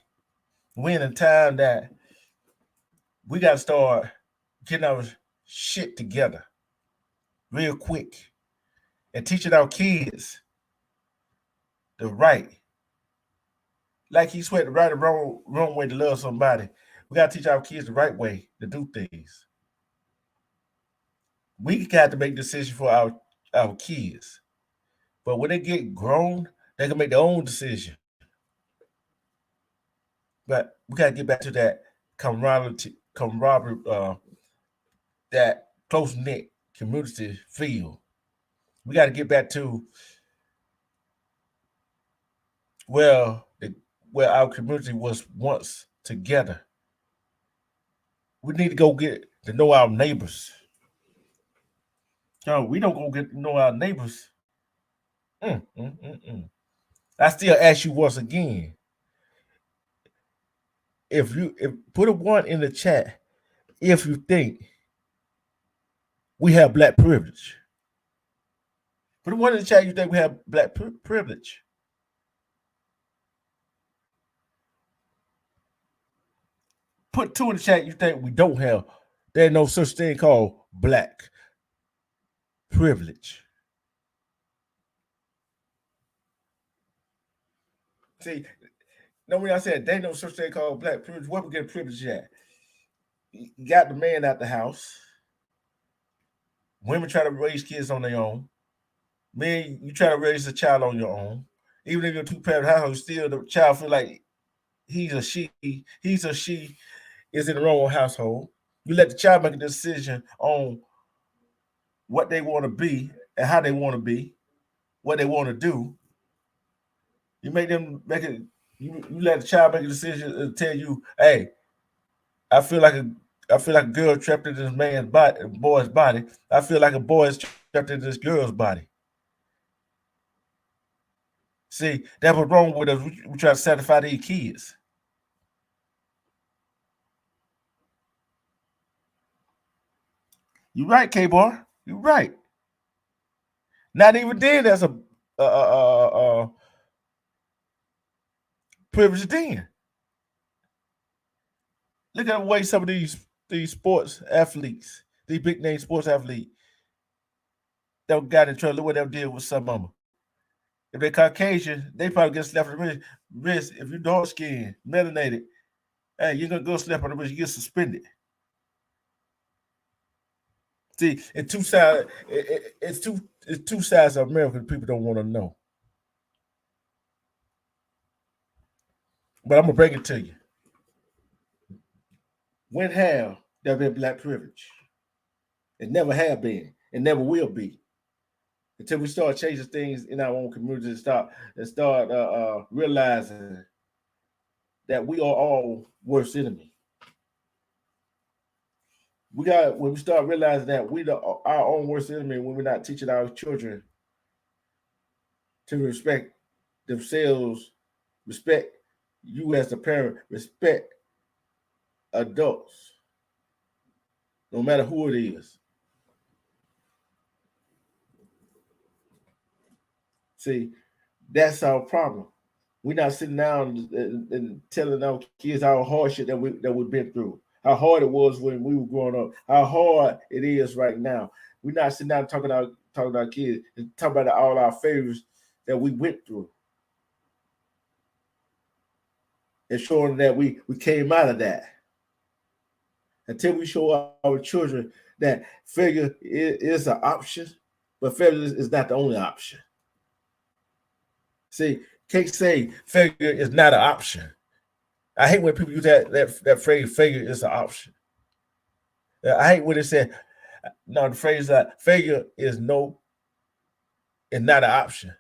We're in a time that we got to start getting our shit together real quick and teaching our kids the right. Like he sweat the right or wrong way to love somebody. We got to teach our kids the right way to do things. We got to make decisions for our kids. But when they get grown, they can make their own decision. But we got to get back to that camaraderie, that close knit community feel. We got to get back to where the where our community was once together. We need to go get to know our neighbors. No, we don't go get to know our neighbors. Mm, mm, mm, mm. I still ask you once again, if put a one in the chat if you think we have black privilege. Put a one in the chat you think we have black privilege. Put two in the chat you think we don't have. There's no such thing called black privilege. See, no, when I said there ain't no such thing called black privilege, where we get privilege at? You got the man out the house. Women try to raise kids on their own. Men, you try to raise a child on your own. Even if you're a two-parent household, still the child feel like he's or she is in the wrong household. You let the child make a decision on what they want to be and how they want to be, what they want to do. You make them make it. You let the child make a decision and tell you, "Hey, I feel like a I feel like a girl trapped in this man's body, boy's body. I feel like a boy is trapped in this girl's body." See, that was wrong with us. We try to satisfy these kids. You're right, K boy. You're right. Not even then. That's a privilege. Then look at the way some of these sports athletes, these big name sports athletes, that got in trouble. Look what they did with some of them. If they're Caucasian, they probably get slapped on the wrist. If you're dark skinned, melanated, hey, you're gonna go slap on the wrist. You get suspended. See, it's two sides of America that people don't want to know. But I'm gonna break it to you. When have there been black privilege? It never have been. It never will be until we start changing things in our own community and start realizing that we are all worst enemy. We got when we start realizing that our own worst enemy when we're not teaching our children to respect themselves, respect you as a parent, respect adults, no matter who it is. See, that's our problem. We're not sitting down and telling our kids our hardship that we've been through, how hard it was when we were growing up, how hard it is right now. We're not sitting down talking to our kids and talking about all our favors that we went through and showing that we came out of that. Until we show our children that failure is an option, but failure is not the only option. See, can't say failure is not an option. I hate when people use that phrase failure is an option. I hate when they say no, the phrase that failure is not an option.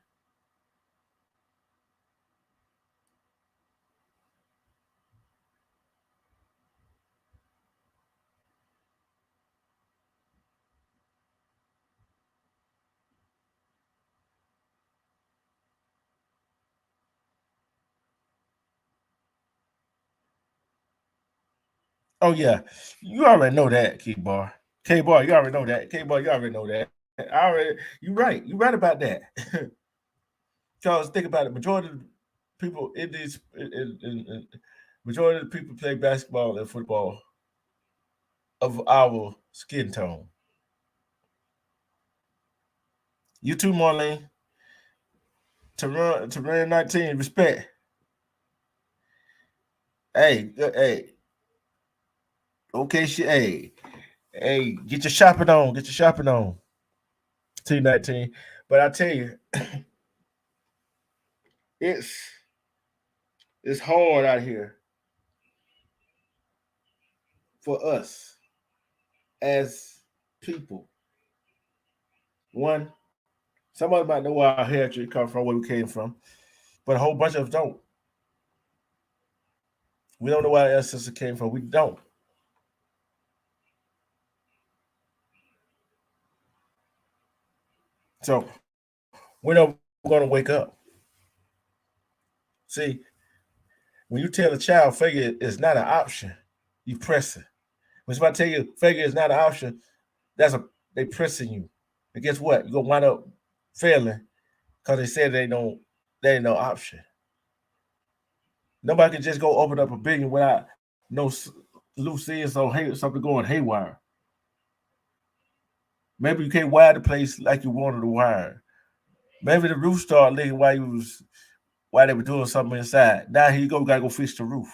Oh yeah, you already know that, Key Bar. K Bar, you already know that. K Bar, you already know that. You're right. You're right about that. Because think about it, majority of people in these, majority of the people play basketball and football of our skin tone. You too, Marlene. To run 19, respect. Hey, okay, hey, get your shopping on, get your shopping on. T19. But I tell you, it's it's hard out here for us as people. One, somebody might know where our heritage come from, where we came from, but a whole bunch of us don't. We don't know where our ancestors came from. We don't. So we're never going to wake up. See, when you tell a child failure is not an option, you press it. When somebody tell you failure is not an option, they pressing you. And guess what? You're gonna wind up failing because they said they ain't no option. Nobody can just go open up a building without no loose ends or something going haywire. Maybe you can't wire the place like you wanted to wire. Maybe the roof started leaking while they were doing something inside. Now here you go, gotta go fix the roof.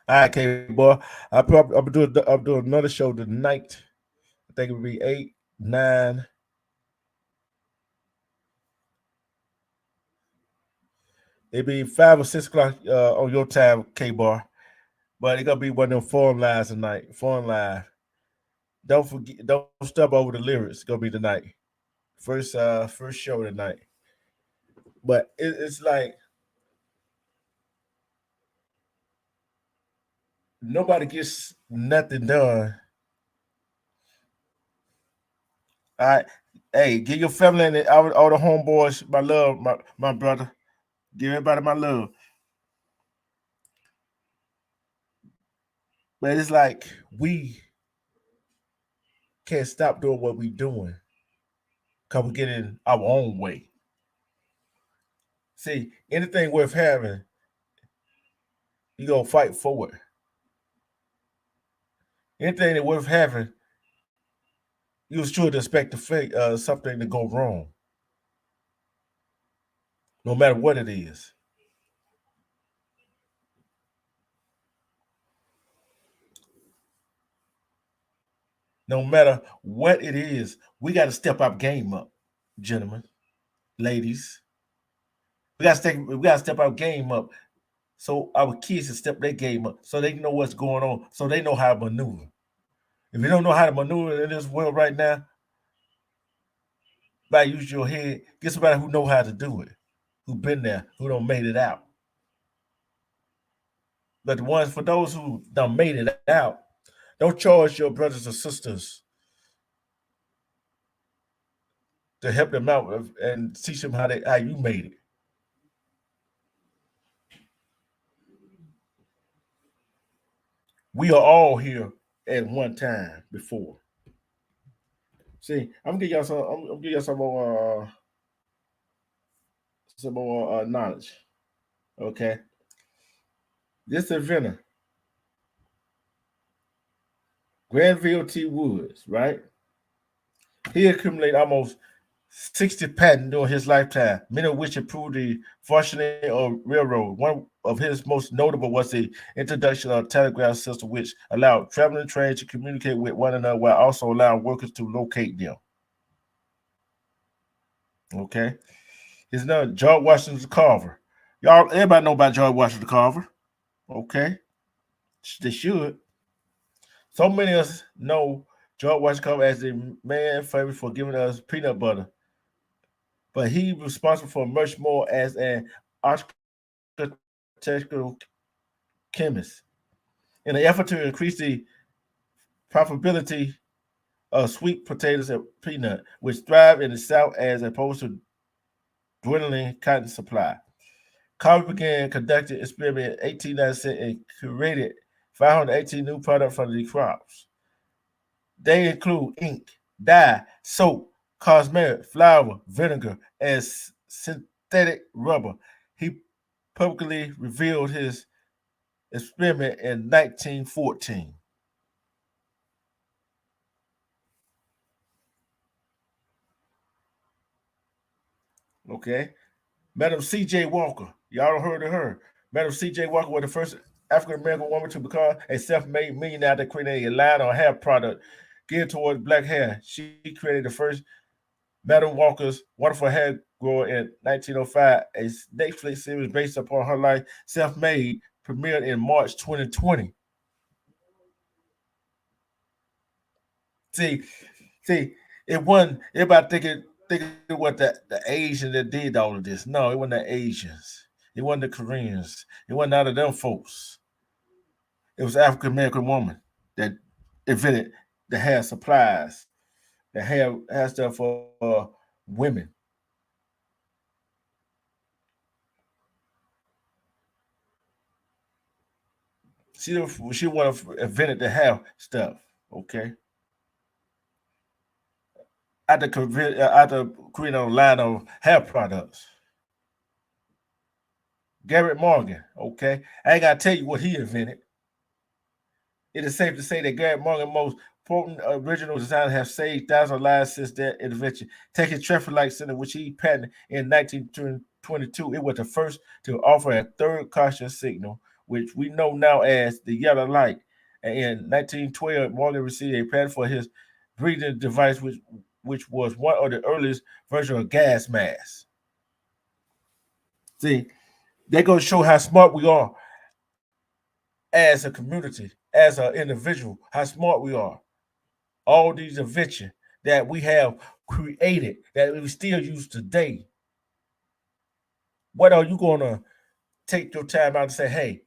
All right, K boy. I'm doing another show tonight. I think it would be 8, 9. It'd be 5 or 6 o'clock on your time, K bar. But it's gonna be one of them foreign lives tonight. Foreign live. Don't step over the lyrics. It's gonna be tonight. First show tonight. But it's like nobody gets nothing done. All right. Hey, give your family and all the homeboys my love, my brother. Give everybody my love. But it's like we can't stop doing what we doing because we get in our own way. See, anything worth having, you gonna fight for it. Anything that worth having, you was sure to expect something to go wrong, no matter what it is. No matter what it is, we got to step our game up, gentlemen, ladies. We got to step our game up so our kids can step their game up, so they know what's going on, so they know how to maneuver. If you don't know how to maneuver in this world right now, by use your head, get somebody who know how to do it, who been there, who don't made it out. But the ones for those who done made it out, don't charge your brothers and sisters to help them out and teach them how you made it. We are all here at one time before. See, I'm gonna give y'all some. I'm gonna give y'all some more knowledge. Okay, this inventor, Granville T. Woods, right? He accumulated almost 60 patents during his lifetime, many of which improved the functioning of railroad. One of his most notable was the introduction of a telegraph system, which allowed traveling trains to communicate with one another while also allowing workers to locate them. Okay. His name George Washington Carver. Y'all, everybody know about George Washington Carver. Okay. They should. So many of us know George Washington Carver as the man famous for giving us peanut butter, but he was responsible for much more as an architectural chemist. In an effort to increase the profitability of sweet potatoes and peanut, which thrive in the South as opposed to dwindling cotton supply. Carver began conducting experiments in 1896 and created 518 new products from the crops. They include ink, dye, soap, cosmetic, flour, vinegar, and synthetic rubber. He publicly revealed his experiment in 1914. Okay. Madam C.J. Walker. Y'all heard of her. Madam C.J. Walker was the first African American woman to become a self made millionaire that created a line of hair product geared towards black hair. She created the first Madam Walker's Wonderful Hair Grower in 1905. A Netflix series based upon her life, self made, premiered in March 2020. See, see, it wasn't everybody thinking it was the Asian that did all of this. No, it wasn't the Asians. It wasn't the Koreans. It wasn't none of them folks. It was African American woman that invented the hair supplies, the hair stuff for women. She wanted invented the hair stuff. Okay, after creating a line of hair products. Garrett Morgan. Okay, I ain't gotta tell you what he invented. It is safe to say that Garrett Morgan's most potent original designs have saved thousands of lives since their invention. Taking traffic light center, which he patented in 1922, it was the first to offer a third caution signal, which we know now as the yellow light. And in 1912, Morgan received a patent for his breathing device, which was one of the earliest versions of gas masks. See, they go to show how smart we are as a community, as an individual, how smart we are. All these inventions that we have created that we still use today. What are you gonna take your time out and say, hey,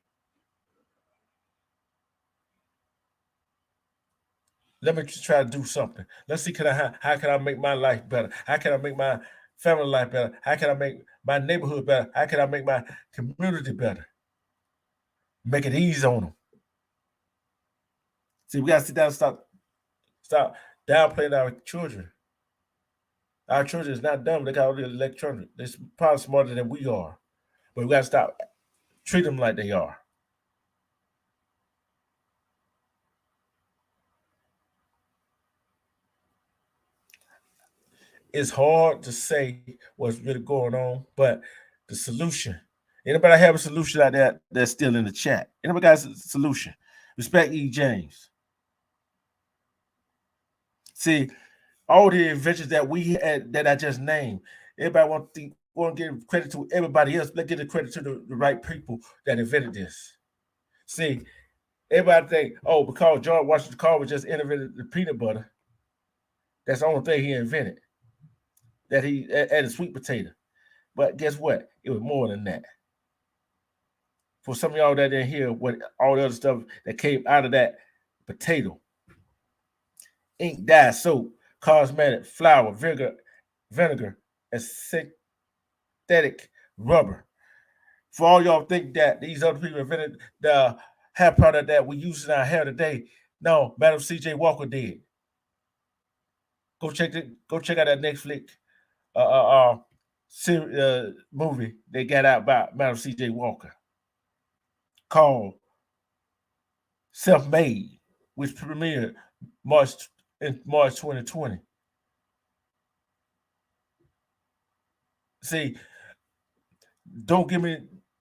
let me just try to do something. Let's see how can I make my life better? How can I make my family life better? How can I make my neighborhood better? How can I make my community better? Make it easy on them. See, we gotta sit down and stop downplaying our children. Our children is not dumb. They got all the electronics. They're probably smarter than we are. But we got to stop treat them like they are. It's hard to say what's really going on, but the solution. Anybody have a solution out there that's still in the chat? Anybody got a solution? Respect E. James. See, all the inventions that we had that I just named, everybody want to give credit to everybody else. Let's give the credit to the right people that invented this. See, everybody think, oh, because George Washington Carver just invented the peanut butter, that's the only thing he invented. That he added sweet potato. But guess what? It was more than that. For some of y'all that didn't hear what all the other stuff that came out of that potato, ink, dye, soap, cosmetic, flour, vinegar, vinegar, and synthetic rubber. For all y'all think that these other people invented the hair product that we use in our hair today, no, Madam C.J. Walker did. Go check out that Netflix uh, uh, uh, movie they got out about Madam C.J. Walker called Self Made, which premiered March in March 2020. See, don't give me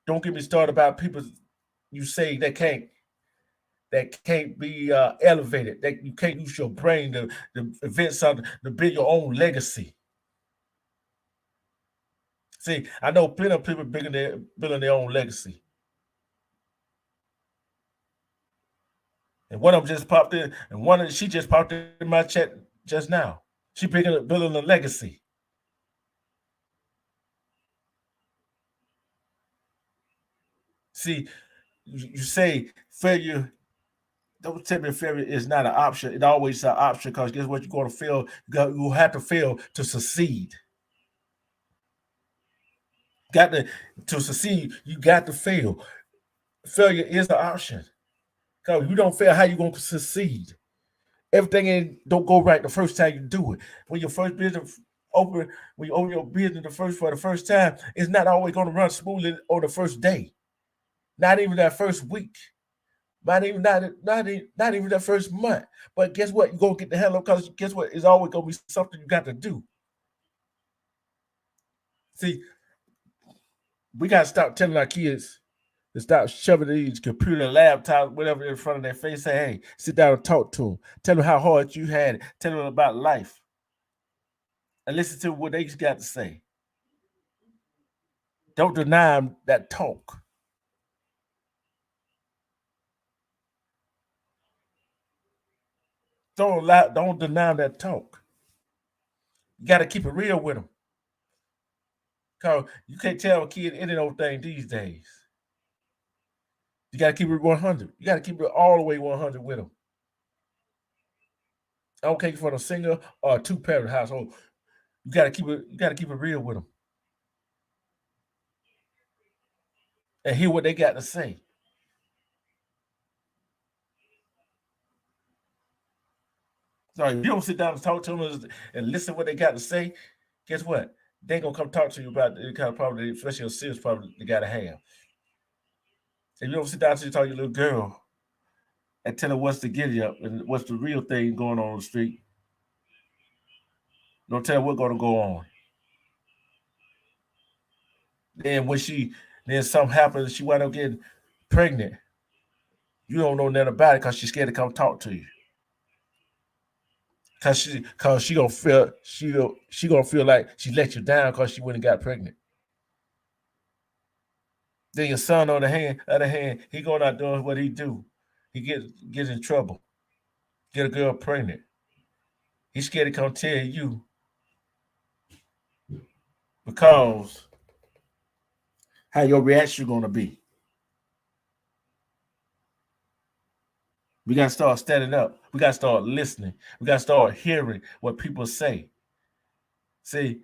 don't get me started about people you say that can't be elevated. That you can't use your brain to invent something to build your own legacy. See, I know plenty of people building their own legacy, and one of them just popped in, and she just popped in my chat just now. She building a legacy. See, you say failure. Don't tell me failure is not an option. It always an option because guess what? You're going to fail. You have to fail to succeed. Got to succeed. You got to fail. Failure is an option. Because you don't fail, how you going to succeed? Everything don't go right the first time you do it. When your first business open, when you open your business for the first time, it's not always going to run smoothly on the first day. Not even that first week. Not even that first month. But guess what? You're gonna get the hell up because guess what? It's always gonna be something you got to do. See, we gotta stop telling our kids to stop shoving these computer laptops, whatever in front of their face. Say, hey, sit down and talk to them. Tell them how hard you had it. Tell them about life. And listen to what they got to say. Don't deny them that talk. Don't deny them that talk. You got to keep it real with them. Cause you can't tell a kid any old thing these days. You got to keep it 100. You got to keep it all the way 100 with them. I don't care for a single or a two-parent household. You got to keep it. You got to keep it real with them and hear what they got to say. So if you don't sit down and talk to them and listen to what they got to say, guess what? They ain't gonna come talk to you about the kind of problem, especially a serious problem they gotta have. If you don't sit down and talk to your little girl and tell her what's the giddy up and what's the real thing going on the street, don't tell her what's gonna go on. Then then something happens, she wind up getting pregnant. You don't know nothing about it because she's scared to come talk to you. Cause she gonna feel she gonna feel like she let you down because she went and got pregnant. Then your son on the other hand, he going out doing what he do. He gets in trouble, get a girl pregnant. He's scared to come tell you because how your reaction gonna be. We gotta start standing up. We gotta start listening. We gotta start hearing what people say. See,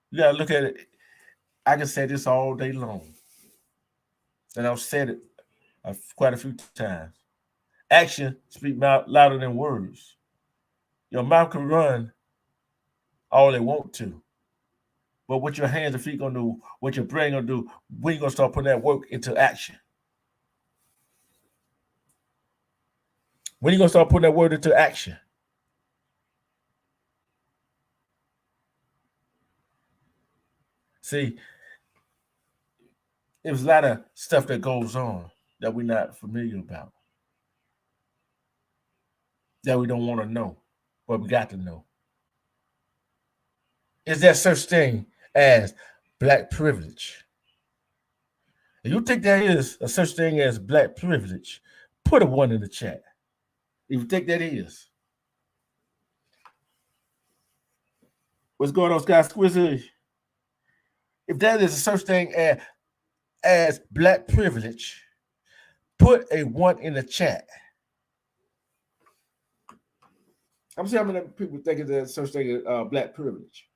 you gotta look at it. I can say this all day long, and I've said it quite a few times. Action speak louder than words. Your mouth can run all they want to, but what your hands and feet gonna do, what your brain gonna do, when you gonna start putting that work into action? When you gonna start putting that word into action? See, there's a lot of stuff that goes on that we're not familiar about, that we don't want to know, but we got to know. Is there such thing as black privilege? If you think there is a such thing as black privilege, put a one in the chat. If you think that is. What's going on, Scott Squizzy? If there is a such thing as black privilege, put a one in the chat. I'm seeing how many people think there's such thing as black privilege.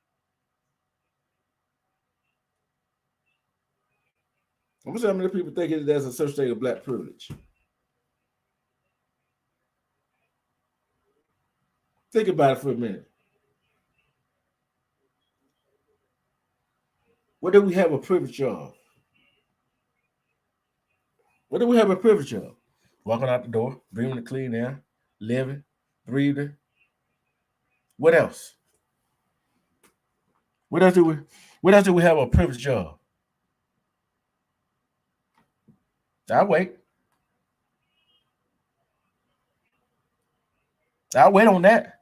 I'm gonna say how many people think there's a such thing of black privilege. Think about it for a minute. What do we have a privilege of? What do we have a privilege of? Walking out the door, breathing the clean air, living, breathing. What else? What else do we? What else do we have a privilege of? I wait. I wait on that.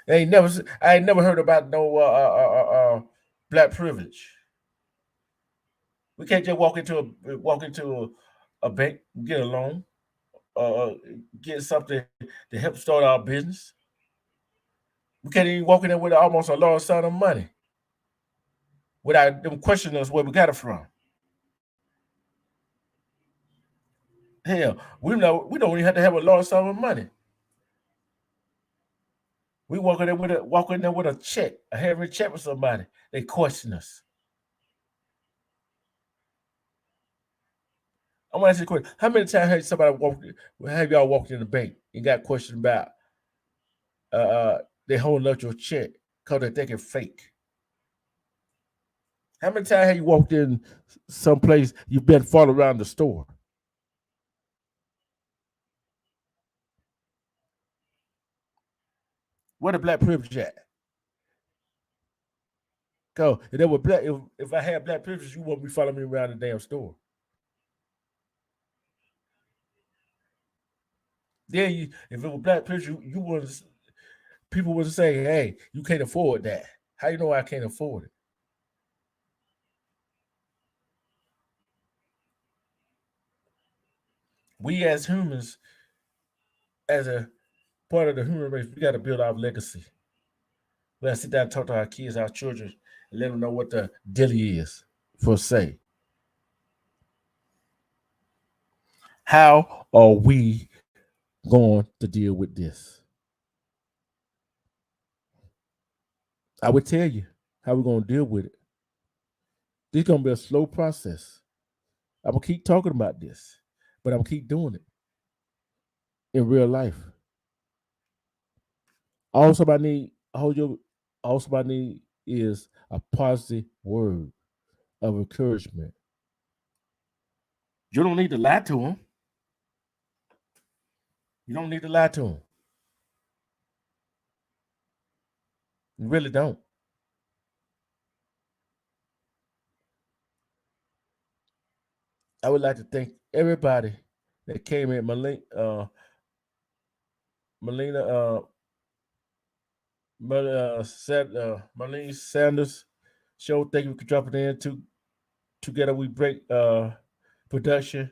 I ain't never heard about no black privilege. We can't just walk into a bank, get a loan, uh, get something to help start our business. We can't even walk in there with almost a large sum of money without them questioning us where we got it from. Hell, we don't even have to have a large sum of money. We walk in there with a check, a heavy check with somebody. They question us. I want to ask you a question. How many times have y'all walked in the bank and got questioned about they holding up your check because they think it's fake? How many times have you walked in someplace you've been followed around the store? Where the black privilege at? Go. If there were if I had black privilege, you wouldn't be following me around the damn store. Then if it was black privilege, you would people would say, "Hey, you can't afford that." How you know I can't afford it? We as humans, as a part of the human race, we got to build our legacy. We got to sit down and talk to our kids, our children, and let them know what the dilly is for say. How are we going to deal with this? I would tell you how we're going to deal with it. This is going to be a slow process. I'm going to keep talking about this, but I'm going to keep doing it in real life. Also, I need, also, I need is a positive word of encouragement. You don't need to lie to them. You don't need to lie to them. You really don't. I would like to thank everybody that came in. Melina, Marlene Sanders show. Thank you for dropping in. Together we break production.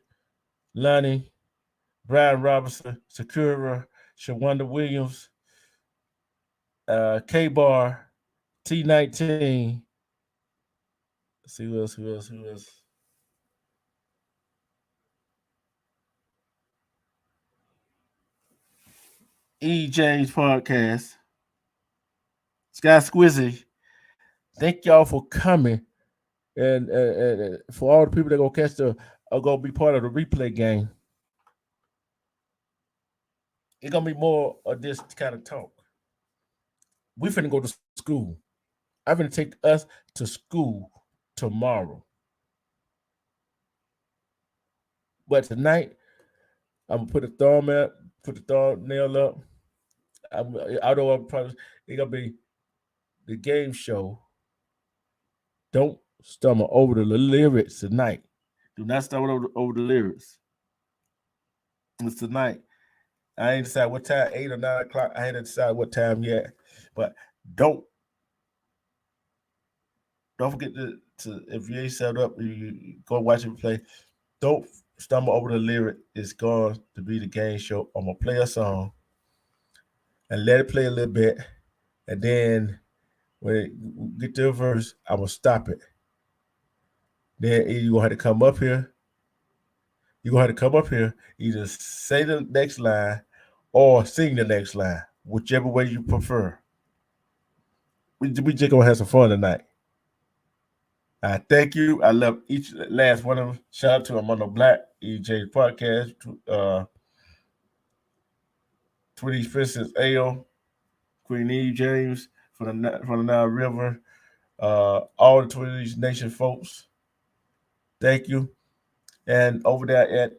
Lonnie, Brian Robinson, Sakura, Shawanda Williams, K Bar, T19. Let's see who else? Who else? Who else? E James Podcast. Sky Squizzy. Thank y'all for coming. And for all the people that gonna catch are gonna be part of the replay game. It's gonna be more of this kind of talk. We finna go to school. I'm gonna take us to school tomorrow. But tonight, I'm gonna put the thumbnail up. Although I'm probably it's gonna be the game show. Don't stumble over the lyrics tonight. Do not stumble over the lyrics. It's tonight. I ain't decide what time, 8 or 9 o'clock. I ain't decide what time yet. But don't forget to if you ain't set up, you go watch it play. Don't stumble over the lyric. It's going to be the game show. I'm gonna play a song and let it play a little bit, and then when it get to a verse, I'm gonna stop it. Then you gonna have to come up here. You gonna have to come up here, either say the next line or sing the next line, whichever way you prefer. We just gonna have some fun tonight. I thank you. I love each last one of them. Shout out to Armando Black, EJ Podcast, 20 Princess Ale, Queen Eve James from the Nile River, all the Twitch Nation folks. Thank you. And over there at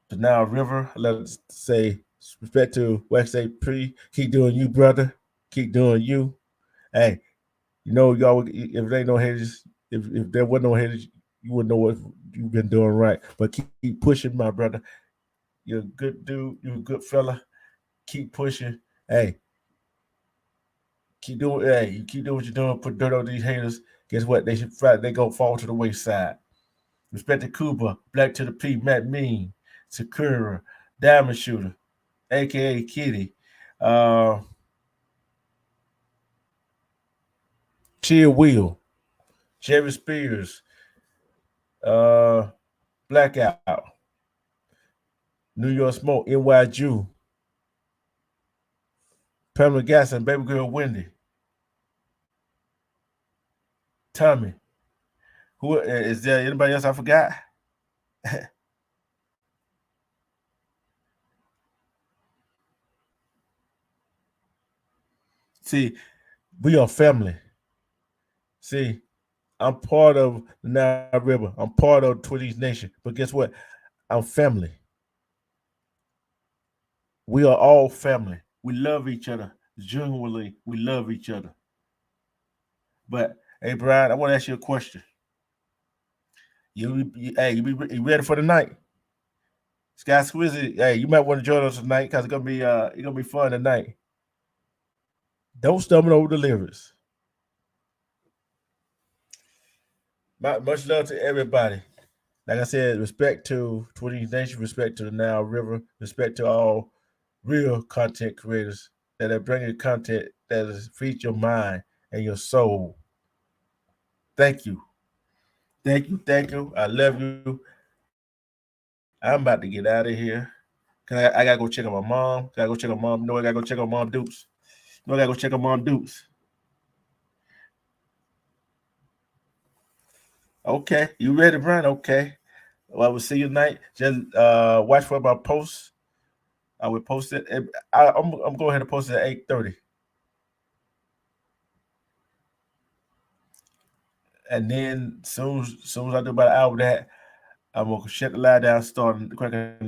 the Nile River, let's say respect to Wax A Pre. Keep doing you, brother. Keep doing you. Hey, you know, y'all, if there ain't no haters, if there wasn't no haters, you wouldn't know what you've been doing right. But keep pushing, my brother. You're a good dude. You're a good fella. Keep pushing. Hey, keep doing. Hey, you keep doing what you're doing. Put dirt on these haters. Guess what? They gonna fall to the wayside. Respect to Cuba, Black to the P, Matt Mean, Sakura, Diamond Shooter, aka Kitty, uh, Chill Wheel, Jerry Spears, uh, Blackout, New York Smoke, NY Jew, Pamela Gasson, Baby Girl Wendy, Tommy. Who is there? Anybody else I forgot? See, we are family. See, I'm part of the Nile River. I'm part of Twitty's Nation. But guess what? I'm family. We are all family. We love each other. Genuinely, we love each other. But hey, Brian, I want to ask you a question. You ready for the night? Sky Squizzy, hey, you might want to join us tonight because it's gonna be fun tonight. Don't stumble over the lyrics. Much love to everybody. Like I said, respect to 20 Nation, respect to the Nile River, respect to all real content creators that are bringing content that is feed your mind and your soul. Thank you. Thank you. Thank you. I love you. I'm about to get out of here. Cause I gotta go check on my mom. Gotta go check on mom. No, I gotta go check on mom Dukes. No, I gotta go check on mom Dukes. Okay. You ready, Brian? Okay. Well, I will see you tonight. Just watch for my posts. I will post it. I'm going ahead and post it at 8:30. And then soon as I do about an hour of that, I'm gonna shut the light down, start cracking